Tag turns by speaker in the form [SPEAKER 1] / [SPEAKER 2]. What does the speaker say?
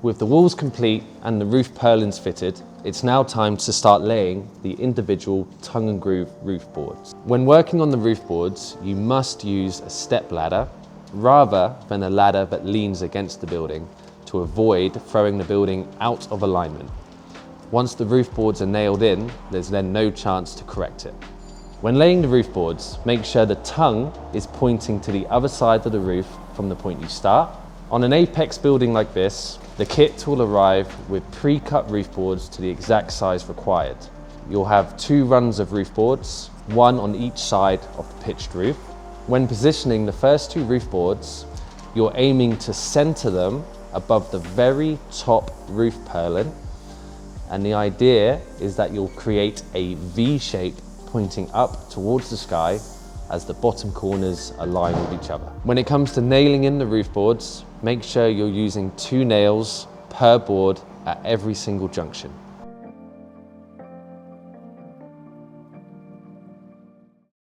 [SPEAKER 1] With the walls complete and the roof purlins fitted, it's now time to start laying the individual tongue and groove roof boards. When working on the roof boards, you must use a step ladder rather than a ladder that leans against the building to avoid throwing the building out of alignment. Once the roof boards are nailed in, there's then no chance to correct it. When laying the roof boards, make sure the tongue is pointing to the other side of the roof from the point you start. On an apex building like this, the kit will arrive with pre-cut roof boards to the exact size required. You'll have 2 runs of roof boards, 1 on each side of the pitched roof. When positioning the first 2 roof boards, you're aiming to center them above the very top roof purlin, and the idea is that you'll create a V shape pointing up towards the sky as the bottom corners align with each other. When it comes to nailing in the roof boards, make sure you're using 2 nails per board at every single junction.